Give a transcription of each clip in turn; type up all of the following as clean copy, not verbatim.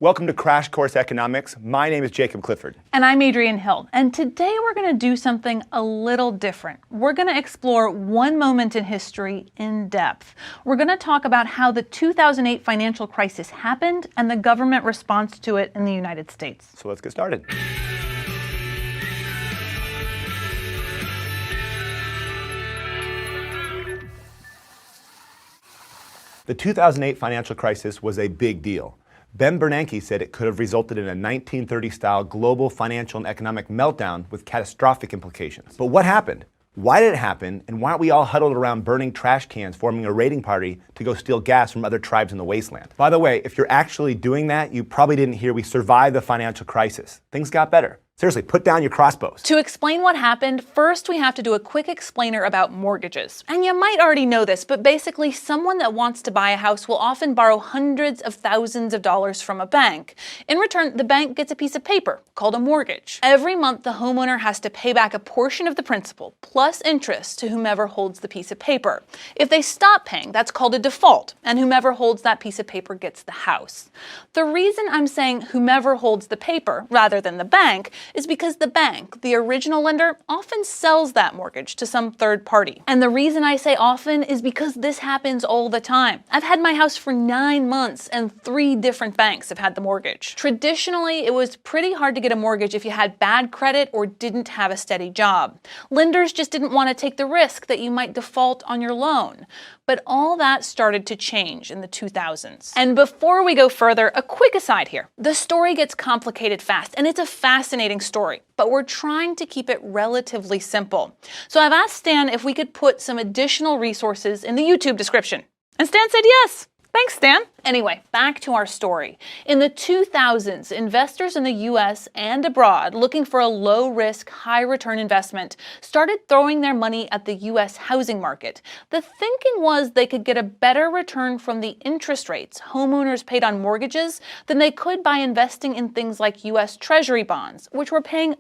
Welcome to Crash Course Economics. My name is Jacob Clifford. And I'm Adrienne Hill. And today we're going to do something a little different. We're going to explore one moment in history in depth. We're going to talk about how the 2008 financial crisis happened and the government response to it in the United States. So let's get started. The 2008 financial crisis was a big deal. Ben Bernanke said it could have resulted in a 1930-style global financial and economic meltdown with catastrophic implications. But what happened? Why did it happen? And why aren't we all huddled around burning trash cans, forming a raiding party to go steal gas from other tribes in the wasteland? By the way, if you're actually doing that, you probably didn't hear we survived the financial crisis. Things got better. Seriously, put down your crossbows. To explain what happened, first we have to do a quick explainer about mortgages. And you might already know this, but basically someone that wants to buy a house will often borrow hundreds of thousands of dollars from a bank. In return, the bank gets a piece of paper called a mortgage. Every month, the homeowner has to pay back a portion of the principal plus interest to whomever holds the piece of paper. If they stop paying, that's called a default, and whomever holds that piece of paper gets the house. The reason I'm saying whomever holds the paper rather than the bank is because the bank, the original lender, often sells that mortgage to some third party. And the reason I say often is because this happens all the time. I've had my house for 9 months and 3 different banks have had the mortgage. Traditionally, it was pretty hard to get a mortgage if you had bad credit or didn't have a steady job. Lenders just didn't want to take the risk that you might default on your loan. But all that started to change in the 2000s. And before we go further, a quick aside here. The story gets complicated fast, and it's a fascinating story, but we're trying to keep it relatively simple. So I've asked Stan if we could put some additional resources in the YouTube description. And Stan said yes. Thanks, Stan. Anyway, back to our story. In the 2000s, investors in the US and abroad looking for a low-risk, high-return investment started throwing their money at the US housing market. The thinking was they could get a better return from the interest rates homeowners paid on mortgages than they could by investing in things like US Treasury bonds, which were paying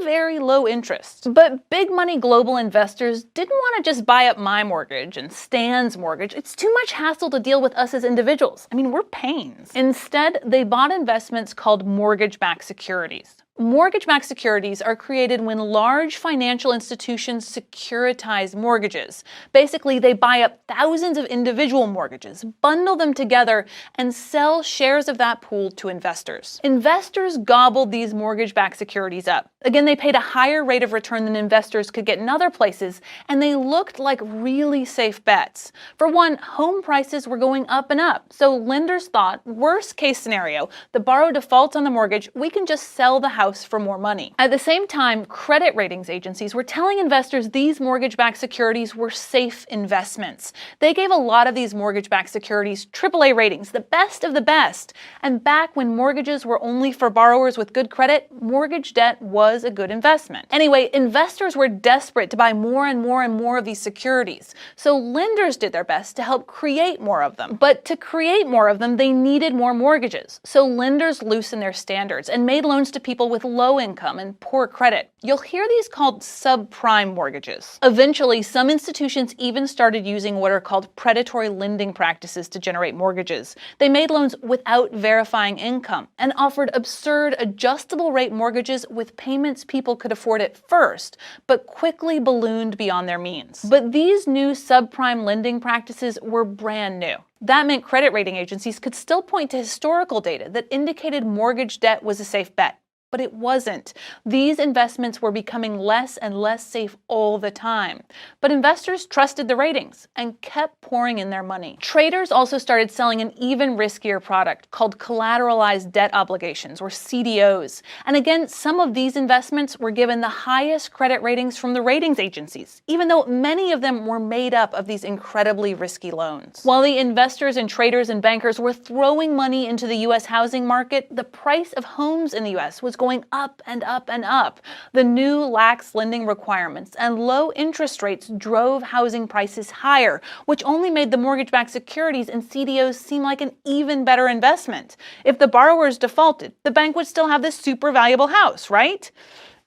very low interest. But big money global investors didn't want to just buy up my mortgage and Stan's mortgage. It's too much hassle to deal with us as individuals. I mean, we're pains. Instead, they bought investments called mortgage-backed securities. Mortgage-backed securities are created when large financial institutions securitize mortgages. Basically, they buy up thousands of individual mortgages, bundle them together, and sell shares of that pool to investors. Investors gobbled these mortgage-backed securities up. Again, they paid a higher rate of return than investors could get in other places, and they looked like really safe bets. For one, home prices were going up and up, so lenders thought, worst case scenario, the borrower defaults on the mortgage, we can just sell the house for more money. At the same time, credit ratings agencies were telling investors these mortgage-backed securities were safe investments. They gave a lot of these mortgage-backed securities AAA ratings, the best of the best. And back when mortgages were only for borrowers with good credit, mortgage debt was a good investment. Anyway, investors were desperate to buy more and more of these securities. So lenders did their best to help create more of them. But to create more of them, they needed more mortgages. So lenders loosened their standards and made loans to people with low income and poor credit. You'll hear these called subprime mortgages. Eventually, some institutions even started using what are called predatory lending practices to generate mortgages. They made loans without verifying income and offered absurd adjustable rate mortgages with payments people could afford at first, but quickly ballooned beyond their means. But these new subprime lending practices were brand new. That meant credit rating agencies could still point to historical data that indicated mortgage debt was a safe bet. But it wasn't. These investments were becoming less and less safe all the time. But investors trusted the ratings and kept pouring in their money. Traders also started selling an even riskier product called collateralized debt obligations, or CDOs. And again, some of these investments were given the highest credit ratings from the ratings agencies, even though many of them were made up of these incredibly risky loans. While the investors and traders and bankers were throwing money into the US housing market, the price of homes in the US was going up and up and up. The new lax lending requirements and low interest rates drove housing prices higher, which only made the mortgage-backed securities and CDOs seem like an even better investment. If the borrowers defaulted, the bank would still have this super valuable house, right?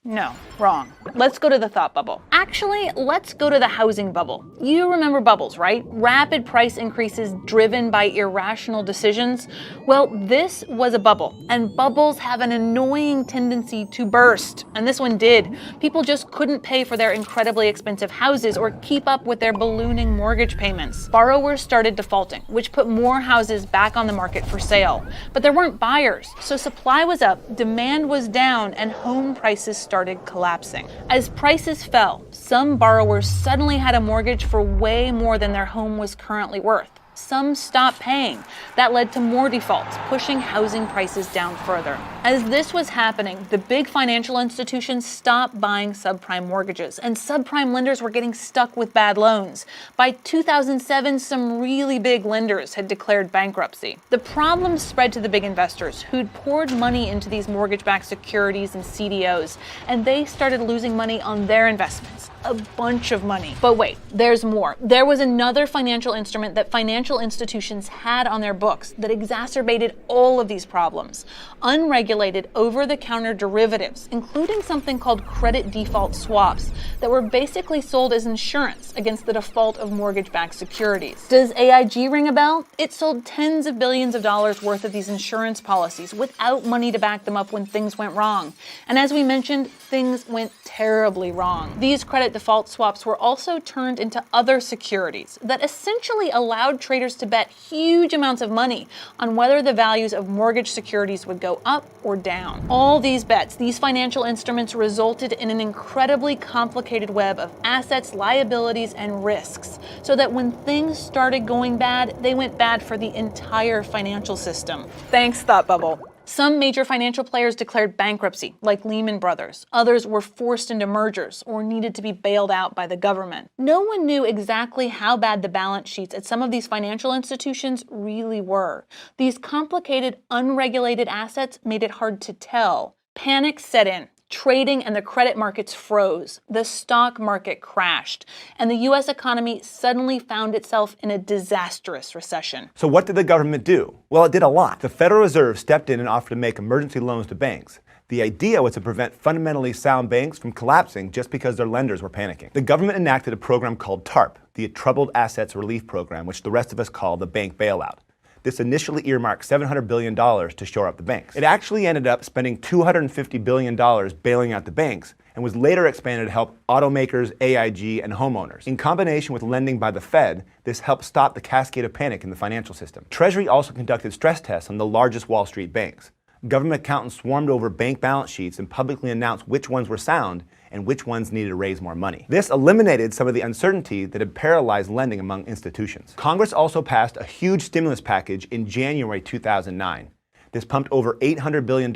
No, wrong. Let's go to the thought bubble. Actually, let's go to the housing bubble. You remember bubbles, right? Rapid price increases driven by irrational decisions. Well, this was a bubble, and bubbles have an annoying tendency to burst. And this one did. People just couldn't pay for their incredibly expensive houses or keep up with their ballooning mortgage payments. Borrowers started defaulting, which put more houses back on the market for sale. But there weren't buyers, so supply was up, demand was down, and home prices started collapsing. As prices fell, some borrowers suddenly had a mortgage for way more than their home was currently worth. Some stopped paying. That led to more defaults, pushing housing prices down further. As this was happening, the big financial institutions stopped buying subprime mortgages, and subprime lenders were getting stuck with bad loans. By 2007, some really big lenders had declared bankruptcy. The problem spread to the big investors who'd poured money into these mortgage-backed securities and CDOs, and they started losing money on their investments. A bunch of money. But wait, there's more. There was another financial instrument that financial institutions had on their books that exacerbated all of these problems. Unregulated over-the-counter derivatives, including something called credit default swaps that were basically sold as insurance against the default of mortgage-backed securities. Does AIG ring a bell? It sold tens of billions of dollars worth of these insurance policies without money to back them up when things went wrong. And as we mentioned, things went terribly wrong. These credit default swaps were also turned into other securities that essentially allowed traders to bet huge amounts of money on whether the values of mortgage securities would go up or down. All these bets, these financial instruments resulted in an incredibly complicated web of assets, liabilities, and risks, so that when things started going bad, they went bad for the entire financial system. Thanks, Thought Bubble. Some major financial players declared bankruptcy, like Lehman Brothers. Others were forced into mergers or needed to be bailed out by the government. No one knew exactly how bad the balance sheets at some of these financial institutions really were. These complicated, unregulated assets made it hard to tell. Panic set in. Trading and the credit markets froze, the stock market crashed, and the U.S. economy suddenly found itself in a disastrous recession. So what did the government do? Well, it did a lot. The Federal Reserve stepped in and offered to make emergency loans to banks. The idea was to prevent fundamentally sound banks from collapsing just because their lenders were panicking. The government enacted a program called TARP, the Troubled Assets Relief Program, which the rest of us call the bank bailout. This initially earmarked $700 billion to shore up the banks. It actually ended up spending $250 billion bailing out the banks and was later expanded to help automakers, AIG, and homeowners. In combination with lending by the Fed, this helped stop the cascade of panic in the financial system. Treasury also conducted stress tests on the largest Wall Street banks. Government accountants swarmed over bank balance sheets and publicly announced which ones were sound and which ones needed to raise more money. This eliminated some of the uncertainty that had paralyzed lending among institutions. Congress also passed a huge stimulus package in January 2009. This pumped over $800 billion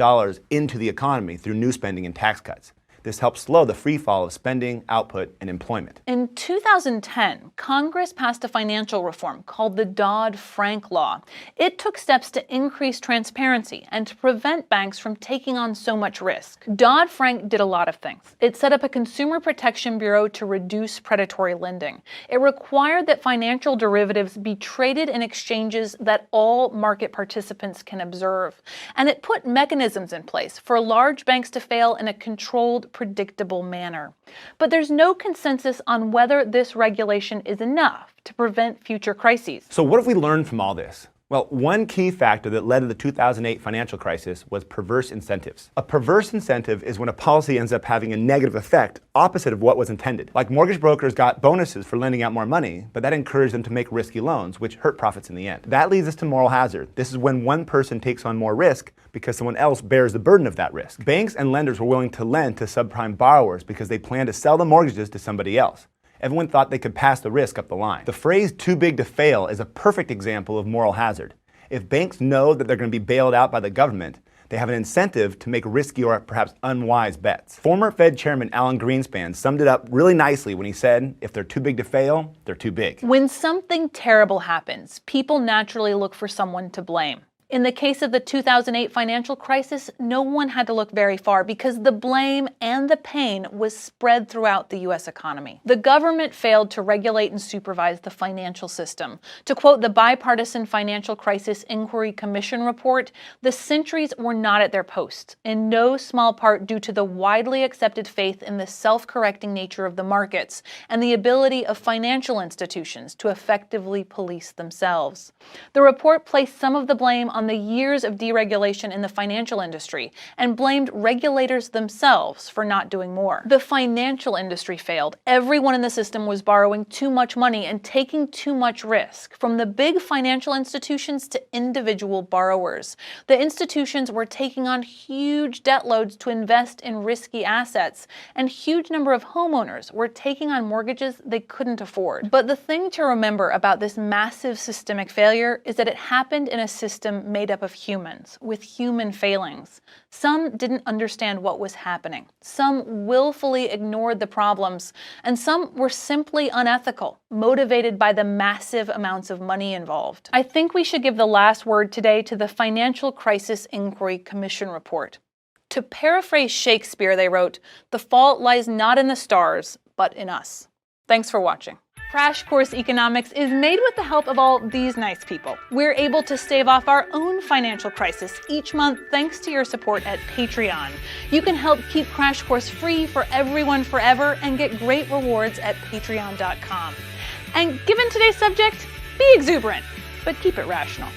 into the economy through new spending and tax cuts. This helped slow the free fall of spending, output, and employment. In 2010, Congress passed a financial reform called the Dodd-Frank Law. It took steps to increase transparency and to prevent banks from taking on so much risk. Dodd-Frank did a lot of things. It set up a Consumer Protection Bureau to reduce predatory lending. It required that financial derivatives be traded in exchanges that all market participants can observe. And it put mechanisms in place for large banks to fail in a controlled, predictable manner. But there's no consensus on whether this regulation is enough to prevent future crises. So what have we learned from all this? Well, one key factor that led to the 2008 financial crisis was perverse incentives. A perverse incentive is when a policy ends up having a negative effect opposite of what was intended. Like mortgage brokers got bonuses for lending out more money, but that encouraged them to make risky loans, which hurt profits in the end. That leads us to moral hazard. This is when one person takes on more risk because someone else bears the burden of that risk. Banks and lenders were willing to lend to subprime borrowers because they planned to sell the mortgages to somebody else. Everyone thought they could pass the risk up the line. The phrase "too big to fail" is a perfect example of moral hazard. If banks know that they're going to be bailed out by the government, they have an incentive to make risky or perhaps unwise bets. Former Fed Chairman Alan Greenspan summed it up really nicely when he said, if they're too big to fail, they're too big. When something terrible happens, people naturally look for someone to blame. In the case of the 2008 financial crisis, no one had to look very far because the blame and the pain was spread throughout the U.S. economy. The government failed to regulate and supervise the financial system. To quote the Bipartisan Financial Crisis Inquiry Commission report, the sentries were not at their post, in no small part due to the widely accepted faith in the self-correcting nature of the markets and the ability of financial institutions to effectively police themselves. The report placed some of the blame on the years of deregulation in the financial industry and blamed regulators themselves for not doing more. The financial industry failed. Everyone in the system was borrowing too much money and taking too much risk, from the big financial institutions to individual borrowers. The institutions were taking on huge debt loads to invest in risky assets, and huge number of homeowners were taking on mortgages they couldn't afford. But the thing to remember about this massive systemic failure is that it happened in a system made up of humans, with human failings. Some didn't understand what was happening. Some willfully ignored the problems, and some were simply unethical, motivated by the massive amounts of money involved. I think we should give the last word today to the Financial Crisis Inquiry Commission report. To paraphrase Shakespeare, they wrote, "The fault lies not in the stars, but in us." Thanks for watching. Crash Course Economics is made with the help of all these nice people. We're able to stave off our own financial crisis each month thanks to your support at Patreon. You can help keep Crash Course free for everyone forever and get great rewards at patreon.com. And given today's subject, be exuberant, but keep it rational.